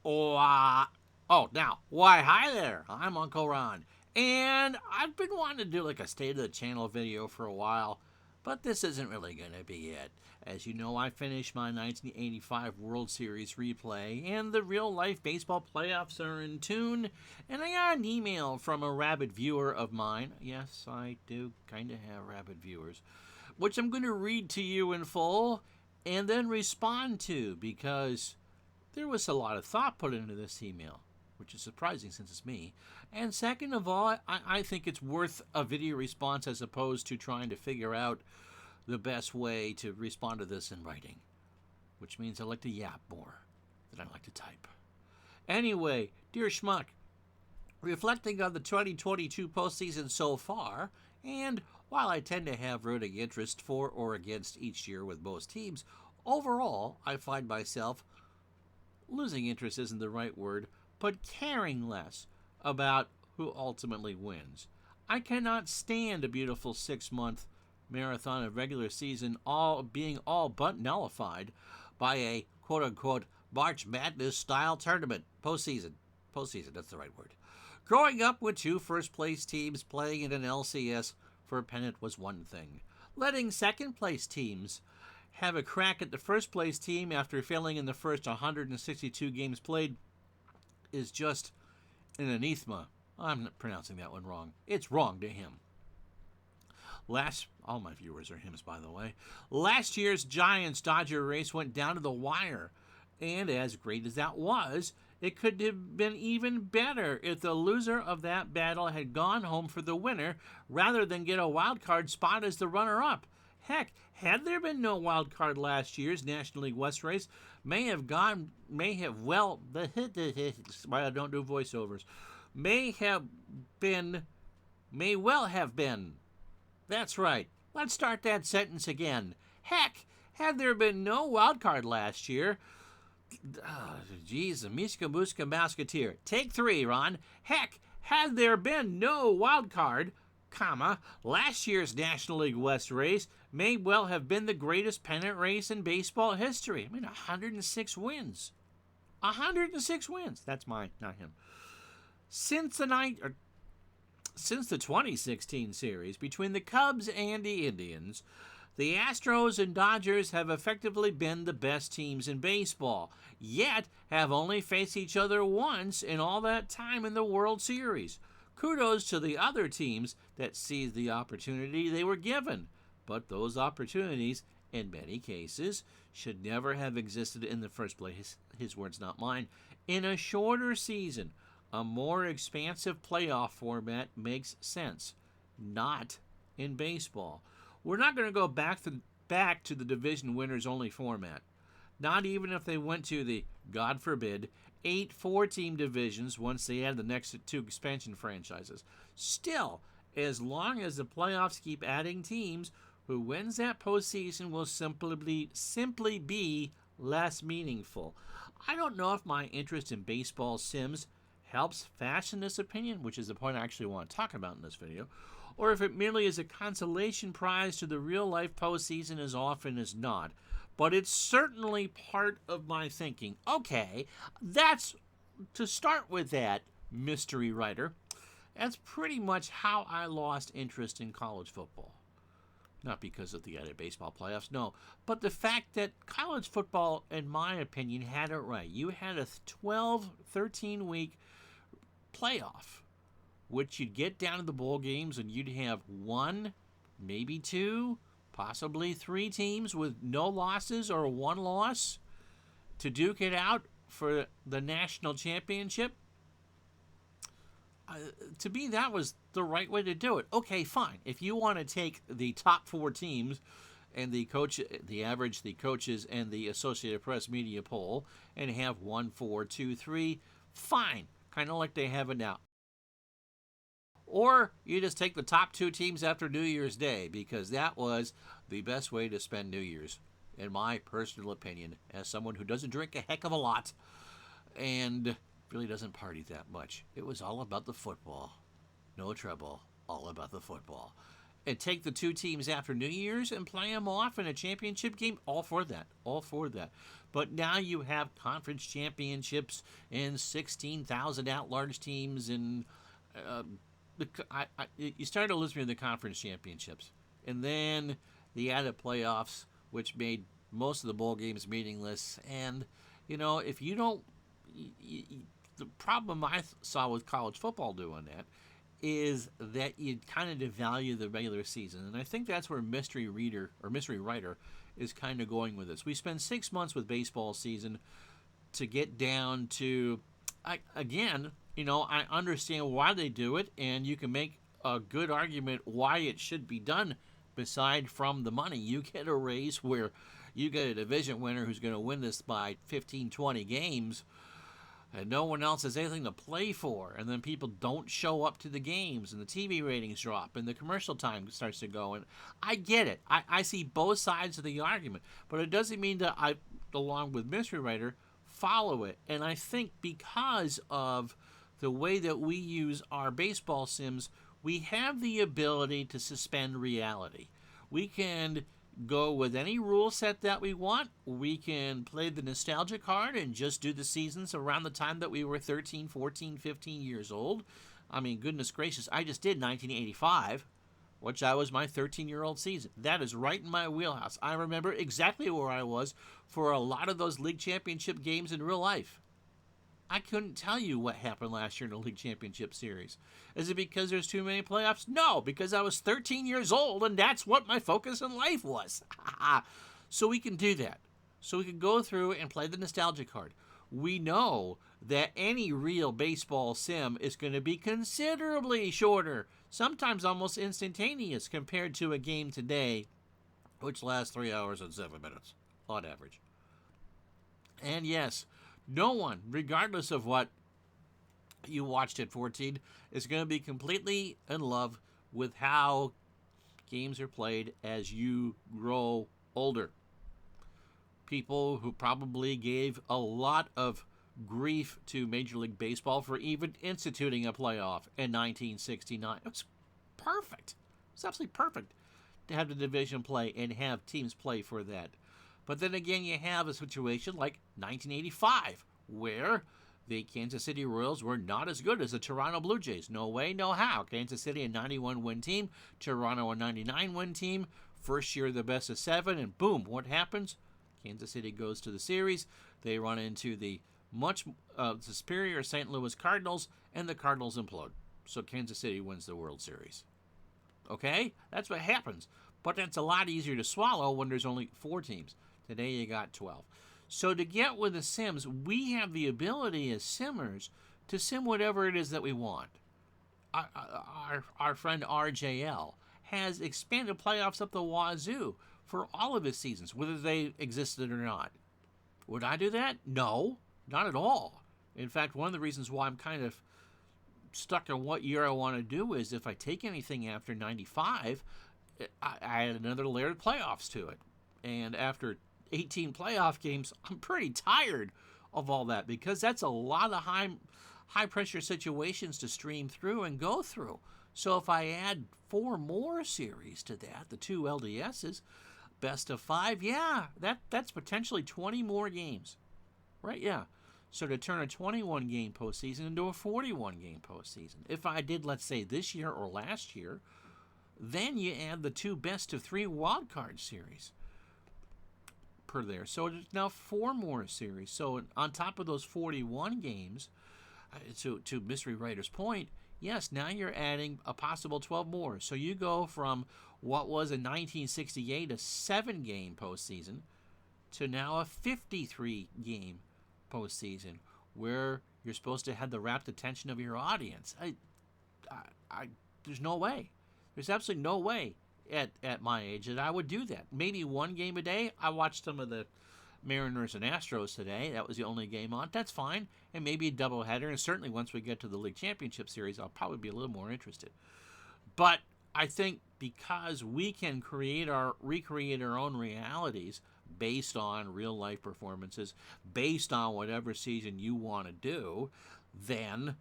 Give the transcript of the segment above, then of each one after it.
Now, why, hi there. I'm Uncle Ron. And I've been wanting to do like a state of the channel video for a while, but this isn't really going to be it. As you know, I finished my 1985 World Series replay, and the real life baseball playoffs are in tune. And I got an email from a rabid viewer of mine. Yes, I do kind of have rabid viewers, which I'm going to read to you in full and then respond to because there was a lot of thought put into this email, which is surprising since it's me. And second of all, I think it's worth a video response as opposed to trying to figure out the best way to respond to this in writing, which means I like to yap more than I like to type. Anyway, dear Schmuck, reflecting on the 2022 postseason so far, and while I tend to have rooting interest for or against each year with most teams, overall I find myself losing interest isn't the right word, but caring less about who ultimately wins. I cannot stand a beautiful 6-month marathon of regular season being all but nullified by a quote-unquote March Madness style tournament. Postseason, that's the right word. Growing up with 2 first-place teams playing in an LCS for a pennant was one thing. Letting second-place teams have a crack at the first-place team after failing in the first 162 games played is just an anathema. I'm not pronouncing that one wrong. It's wrong to him. All my viewers are hymns, by the way. Last year's Giants-Dodger race went down to the wire, and as great as that was, it could have been even better if the loser of that battle had gone home for the winner rather than get a wild card spot as the runner-up. Heck, had there been no wild card last year's National League West race, I don't do voiceovers, may well have been. That's right. Let's start that sentence again. Heck, had there been no wild card last year, Miska Muska Musketeer. Take 3, Ron. Heck, had there been no wild card, last year's National League West race may well have been the greatest pennant race in baseball history. 106 wins. 106 wins. That's mine, not him. Since the 2016 series between the Cubs and the Indians, the Astros and Dodgers have effectively been the best teams in baseball, yet have only faced each other once in all that time in the World Series. Kudos to the other teams that seized the opportunity they were given, but those opportunities, in many cases, should never have existed in the first place. His words, not mine. In a shorter season, a more expansive playoff format makes sense. Not in baseball. We're not going to go back to the division winners only format. Not even if they went to the, God forbid, 8 4-team divisions once they add the next 2 expansion franchises. Still, as long as the playoffs keep adding teams, who wins that postseason will simply be less meaningful. I don't know if my interest in baseball sims helps fashion this opinion, which is the point I actually want to talk about in this video, or if it merely is a consolation prize to the real-life postseason as often as not. But it's certainly part of my thinking. Okay, that's, to start with that, mystery writer, that's pretty much how I lost interest in college football. Not because of the added baseball playoffs, no, but the fact that college football, in my opinion, had it right. You had a 12, 13-week playoff, which you'd get down to the bowl games and you'd have 1, maybe 2, possibly 3 teams with no losses or 1 loss to duke it out for the national championship. To me, that was the right way to do it. Okay, fine. If you want to take the top 4 teams and the coaches, and the Associated Press media poll and have 1, 4, 2, 3, fine. Kind of like they have it now. Or you just take the top 2 teams after New Year's Day, because that was the best way to spend New Year's, in my personal opinion, as someone who doesn't drink a heck of a lot and really doesn't party that much. It was all about the football. No trouble, all about the football. and take the two teams after New Year's and play them off in a championship game, all for that. All for that. But now you have conference championships and 16,000 at-large teams, and you started to lose me in the conference championships. And then the added playoffs, which made most of the bowl games meaningless. And, if you don't... the problem I saw with college football doing that is that you kind of devalue the regular season. And I think that's where Mystery Writer is kind of going with this. We spend 6 months with baseball season to get down to, I understand why they do it, and you can make a good argument why it should be done beside from the money. You get a race where you get a division winner who's going to win this by 15, 20 games, and no one else has anything to play for, and then people don't show up to the games, and the TV ratings drop, and the commercial time starts to go, and I get it. I see both sides of the argument, but it doesn't mean that I, along with Mystery Writer, follow it. And I think because of the way that we use our baseball sims, we have the ability to suspend reality. We can go with any rule set that we want. We can play the nostalgia card and just do the seasons around the time that we were 13, 14, 15 years old. I mean, goodness gracious, I just did 1985, which I was my 13-year-old season. That is right in my wheelhouse. I remember exactly where I was for a lot of those league championship games in real life. I couldn't tell you what happened last year in the league championship series. Is it because there's too many playoffs? No, because I was 13 years old and that's what my focus in life was. So we can do that. So we can go through and play the nostalgia card. We know that any real baseball sim is going to be considerably shorter, sometimes almost instantaneous compared to a game today, which lasts 3 hours and 7 minutes on average. And yes, no one, regardless of what you watched at 14, is going to be completely in love with how games are played as you grow older. People who probably gave a lot of grief to Major League Baseball for even instituting a playoff in 1969. It was perfect. It was absolutely perfect to have the division play and have teams play for that. But then again, you have a situation like 1985, where the Kansas City Royals were not as good as the Toronto Blue Jays. No way, no how. Kansas City a 91-win team, Toronto a 99-win team. First year, the best of 7, and boom, what happens? Kansas City goes to the series. They run into the much superior St. Louis Cardinals, and the Cardinals implode. So Kansas City wins the World Series. Okay? That's what happens. But that's a lot easier to swallow when there's only 4 teams. Today you got 12. So to get with the sims, we have the ability as simmers to sim whatever it is that we want. Our friend RJL has expanded playoffs up the wazoo for all of his seasons, whether they existed or not. Would I do that? No, not at all. In fact, one of the reasons why I'm kind of stuck on what year I want to do is if I take anything after 95, I add another layer of playoffs to it. And after 18 playoff games, I'm pretty tired of all that because that's a lot of high pressure situations to stream through and go through. So if I add 4 more series to that, the 2 LDSs, best of 5, yeah, that's potentially 20 more games. Right, yeah. So to turn a 21-game postseason into a 41-game postseason. If I did, let's say, this year or last year, then you add the 2 best of 3 wildcard series per there. So there's now 4 more series. So on top of those 41 games, to Mystery Writer's point, yes, now you're adding a possible 12 more. So you go from what was a 1968 a 7-game postseason to now a 53-game postseason where you're supposed to have the rapt attention of your audience. There's no way. There's absolutely no way at my age that I would do that. Maybe 1 game a day. I watched some of the Mariners and Astros today. That was the only game on. That's fine. And maybe a doubleheader. And certainly once we get to the League Championship Series, I'll probably be a little more interested. But I think because we can recreate our own realities based on real life performances, based on whatever season you want to do, then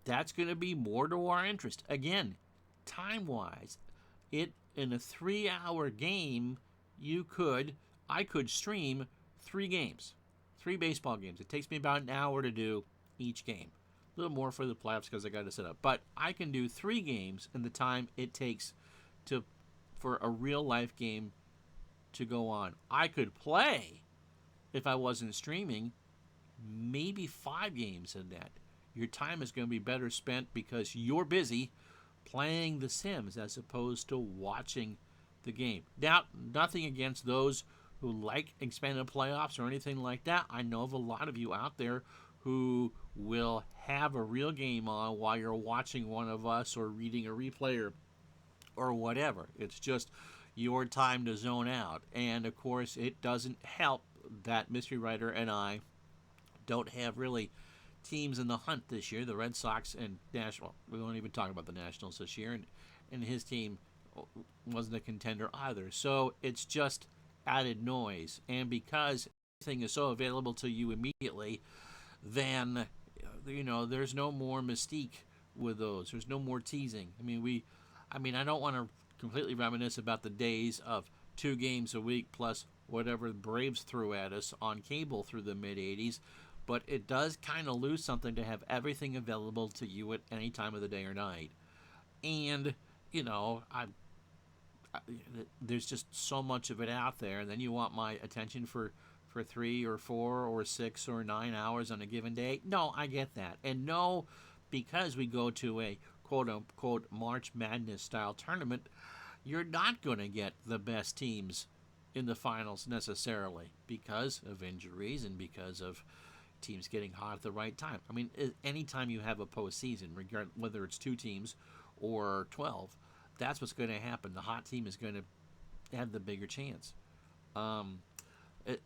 that's going to be more to our interest. Again, time-wise, it in a 3-hour game, I could stream 3 games, 3 baseball games. It takes me about an hour to do each game. A little more for the playoffs because I got to set up. But I can do 3 games in the time it takes for a real life game to go on. I could play, if I wasn't streaming, maybe 5 games in that. Your time is going to be better spent because you're busy playing The Sims as opposed to watching the game. Now, nothing against those who like expanded playoffs or anything like that. I know of a lot of you out there who will have a real game on while you're watching one of us or reading a replay or whatever. It's just your time to zone out. And of course, it doesn't help that Mystery Writer and I don't have really teams in the hunt this year. The Red Sox and National, we won't even talk about the Nationals this year, and his team wasn't a contender either. So it's just added noise. And because everything is so available to you immediately, then there's no more mystique with those. There's no more teasing. I don't want to completely reminisce about the days of 2 games a week plus whatever the Braves threw at us on cable through the mid-'80s, but it does kind of lose something to have everything available to you at any time of the day or night. And, there's just so much of it out there, and then you want my attention for 3 or 4 or 6 or 9 hours on a given day. No, I get that. And no, because we go to a quote-unquote March Madness style tournament, you're not going to get the best teams in the finals necessarily because of injuries and because of teams getting hot at the right time. Anytime you have a postseason, whether it's 2 teams or 12, that's what's going to happen. The hot team is going to have the bigger chance.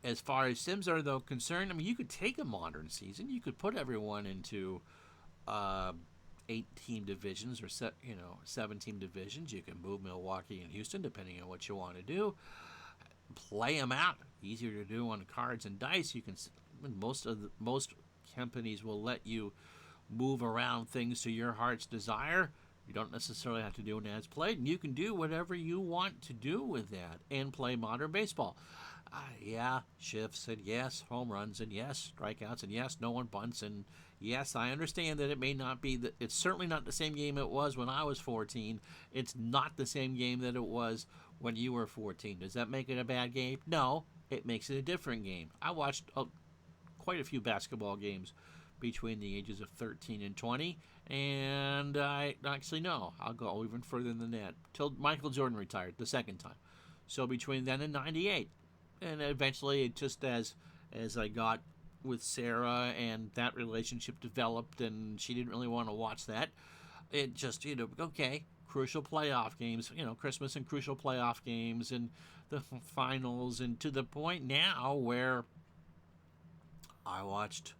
As far as Sims are, though, concerned, you could take a modern season. You could put everyone into 8-team divisions or 7-team divisions. You can move Milwaukee and Houston, depending on what you want to do. Play them out. Easier to do on cards and dice. You can. Most companies will let you move around things to your heart's desire. You don't necessarily have to do an as played, and you can do whatever you want to do with that and play modern baseball. Shifts, and yes, home runs, and yes, strikeouts, and yes, no one bunts, and yes, I understand that it may not be it's certainly not the same game it was when I was 14. It's not the same game that it was when you were 14. Does that make it a bad game? No, it makes it a different game. I watched quite a few basketball games between the ages of 13 and 20, and I'll go even further than that, till Michael Jordan retired the second time. So between then and 98, and eventually, just as I got with Sarah and that relationship developed and she didn't really want to watch that, it just, okay, crucial playoff games, Christmas and crucial playoff games and the finals, and to the point now where I watched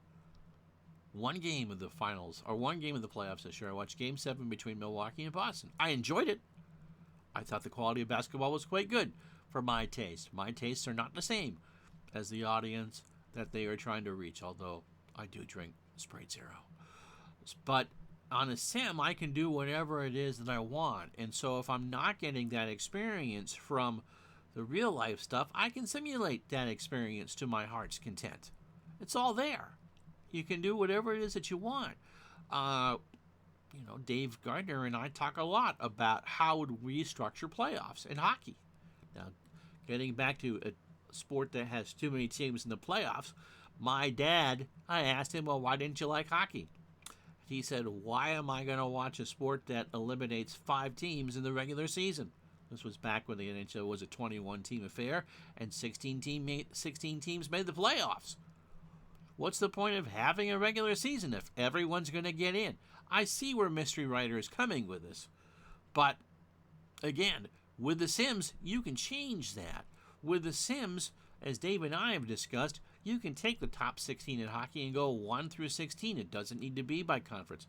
1 game of the finals, or 1 game of the playoffs this year. I watched Game 7 between Milwaukee and Boston. I enjoyed it. I thought the quality of basketball was quite good for my taste. My tastes are not the same as the audience that they are trying to reach, although I do drink Sprite Zero. But on a sim, I can do whatever it is that I want. And so if I'm not getting that experience from the real life stuff, I can simulate that experience to my heart's content. It's all there. You can do whatever it is that you want. Dave Gardner and I talk a lot about how would we structure playoffs in hockey. Now, getting back to a sport that has too many teams in the playoffs, I asked him, well, why didn't you like hockey? He said, why am I going to watch a sport that eliminates 5 teams in the regular season? This was back when the NHL was a 21-team affair, and 16 teams made the playoffs. What's the point of having a regular season if everyone's going to get in? I see where Mystery Writer is coming with this. But, again, with The Sims, you can change that. With The Sims, as Dave and I have discussed, you can take the top 16 in hockey and go 1 through 16. It doesn't need to be by conference.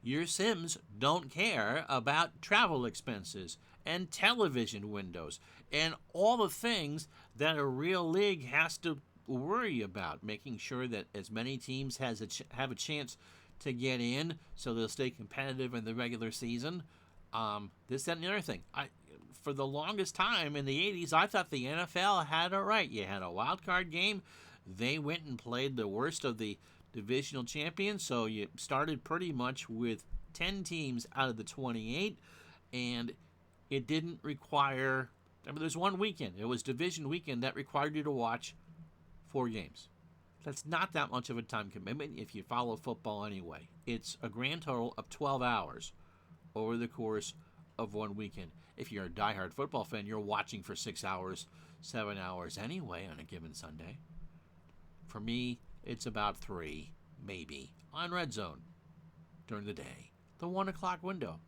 Your Sims don't care about travel expenses and television windows and all the things that a real league has to worry about, making sure that as many teams have a chance to get in so they'll stay competitive in the regular season. This, that, and the other thing. For the longest time in the 80s, I thought the NFL had it right. You had a wild card game. They went and played the worst of the divisional champions, so you started pretty much with 10 teams out of the 28, and it didn't require. I mean, there's one weekend. It was division weekend that required you to watch 4 games. That's not that much of a time commitment if you follow football anyway. It's a grand total of 12 hours over the course of one weekend. If you're a diehard football fan, you're watching for 6 hours, 7 hours anyway on a given Sunday. For me, it's about 3, maybe, on Red Zone during the day. The 1 o'clock window,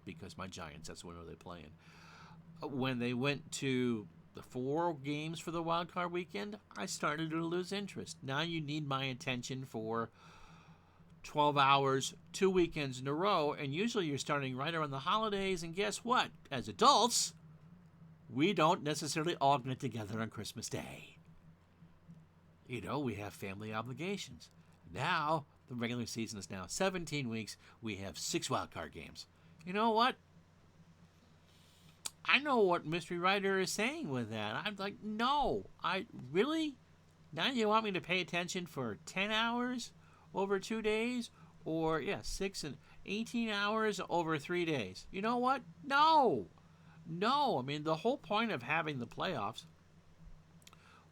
because my Giants, that's the window they play in. When they went to the 4 games for the wild card weekend, I started to lose interest. Now you need my attention for 12 hours, 2 weekends in a row, and usually you're starting right around the holidays, and guess what? As adults, we don't necessarily all get together on Christmas Day. You know, we have family obligations. Now, the regular season is now 17 weeks. We have 6 wild card games. You know what? I know what Mystery Writer is saying with that. I'm like, no, really? Now you want me to pay attention for 10 hours over 2 days? Or, 6 and 18 hours over 3 days. You know what? No. I mean, the whole point of having the playoffs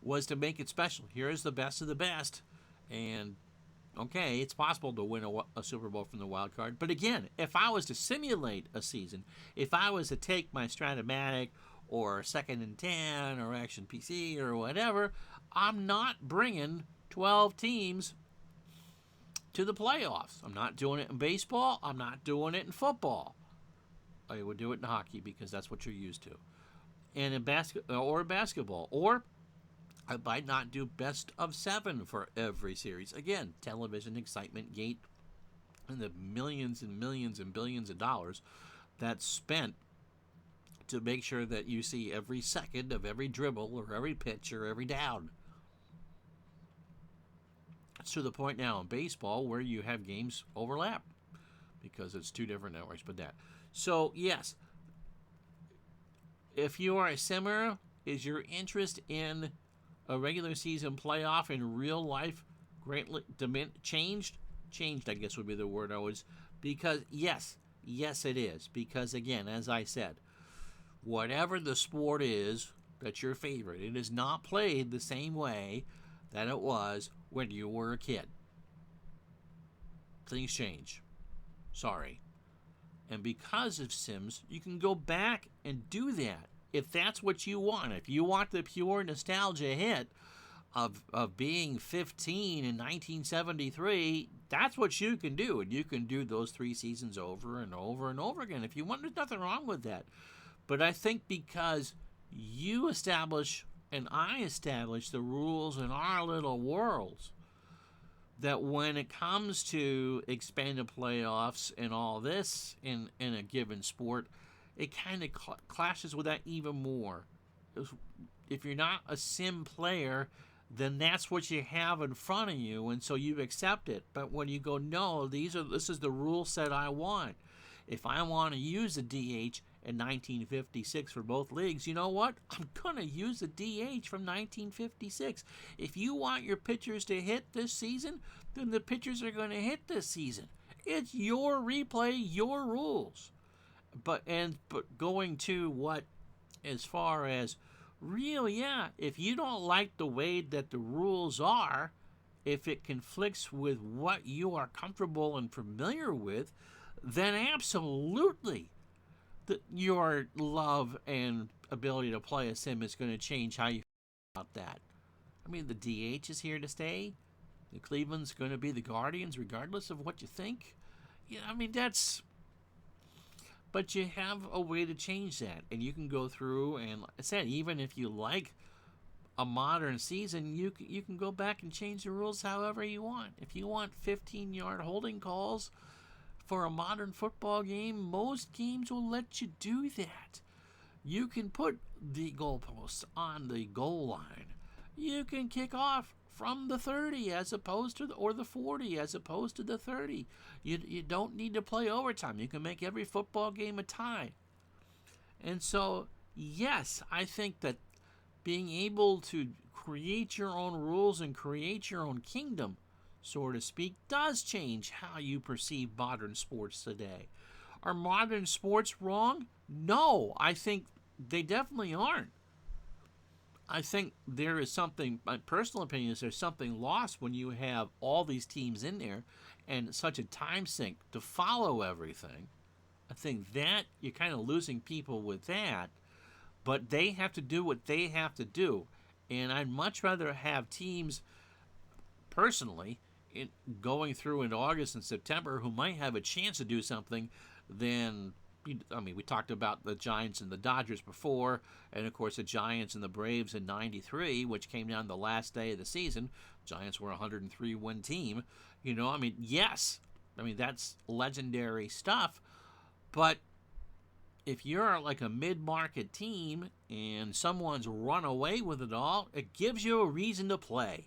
was to make it special. Here's the best of the best. And, okay, it's possible to win a Super Bowl from the wild card. But again, if I was to simulate a season, if I was to take my Stratomatic or Second and 10 or Action PC or whatever, I'm not bringing 12 teams to the playoffs. I'm not doing it in baseball. I'm not doing it in football. I would do it in hockey because that's what you're used to. And in basketball. Or I might not do best of 7 for every series. Again, television excitement gate and the millions and millions and billions of dollars that's spent to make sure that you see every second of every dribble or every pitch or every down. It's to the point now in baseball where you have games overlap because it's 2 different networks. But that. So, yes, if you are a simmer, is your interest in a regular season playoff in real life greatly changed? Changed, I guess would be the word I was. Because, yes, it is. Because, again, as I said, whatever the sport is that's your favorite, it is not played the same way that it was when you were a kid. Things change. Sorry. And because of Sims, you can go back and do that if that's what you want. If you want the pure nostalgia hit of being 15 in 1973, that's what you can do. And you can do those 3 seasons over and over and over again. If you want, there's nothing wrong with that. But I think because you establish and I establish the rules in our little worlds, that when it comes to expanded playoffs and all this in a given sport, it kind of clashes with that even more. If you're not a sim player, then that's what you have in front of you, and so you accept it. But when you go, no, this is the rule set I want. If I want to use a DH in 1956 for both leagues, you know what? I'm going to use a DH from 1956. If you want your pitchers to hit this season, then the pitchers are going to hit this season. It's your replay, your rules. But going to what, as far as really, if you don't like the way that the rules are, if it conflicts with what you are comfortable and familiar with, then absolutely your love and ability to play a sim is going to change how you feel about that. I mean, the DH is here to stay. The Cleveland's going to be the Guardians regardless of what you think. Yeah, I mean, but you have a way to change that, and you can go through, and like I said, even if you like a modern season, you can go back and change the rules however you want. If you want 15-yard holding calls for a modern football game, most games will let you do that. You can put the goalposts on the goal line. You can kick off from the 30 as opposed to the 40 as opposed to the 30. You don't need to play overtime. You can make every football game a tie. And so, yes, I think that being able to create your own rules and create your own kingdom, so to speak, does change how you perceive modern sports today. Are modern sports wrong? No, I think they definitely aren't. I think there is something, my personal opinion is there's something lost when you have all these teams in there and such a time sink to follow everything. I think that you're kind of losing people with that, but they have to do what they have to do. And I'd much rather have teams, personally, going through in August and September who might have a chance to do something than, I mean, we talked about the Giants and the Dodgers before, and of course the Giants and the Braves in '93, which came down the last day of the season. Giants were a 103-win team. I mean, yes, I mean, that's legendary stuff, but if you're like a mid-market team and someone's run away with it all, it gives you a reason to play.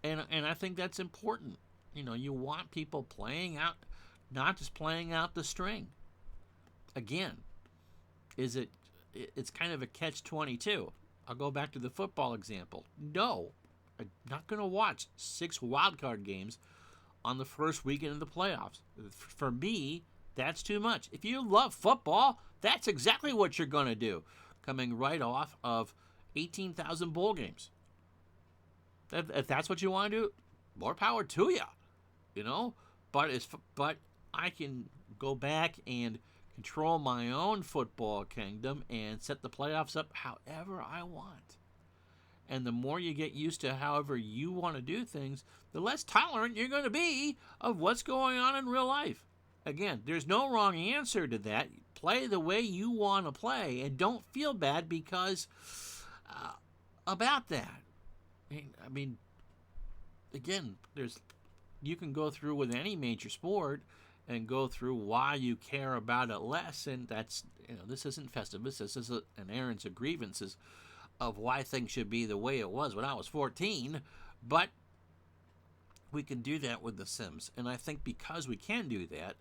And I think that's important. You want people playing out, not just playing out the string. Again, it's kind of a catch-22. I'll go back to the football example. No, I'm not going to watch 6 wildcard games on the first weekend of the playoffs. For me, that's too much. If you love football, that's exactly what you're going to do, coming right off of 18,000 bowl games. If that's what you want to do, more power to you, But I can go back and control my own football kingdom and set the playoffs up however I want. And the more you get used to however you want to do things, the less tolerant you're going to be of what's going on in real life. Again, there's no wrong answer to that. Play the way you want to play and don't feel bad because about that. I mean, again, you can go through with any major sport and go through why you care about it less, and that's, this isn't Festivus, this is an errands of grievances of why things should be the way it was when I was 14, but we can do that with The Sims, and I think because we can do that,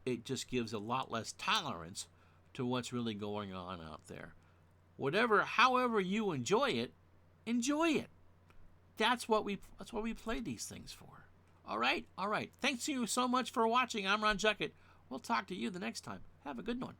it just gives a lot less tolerance to what's really going on out there. However you enjoy it, enjoy it. That's what we play these things for. All right. Thanks to you so much for watching. I'm Ron Juckett. We'll talk to you the next time. Have a good one.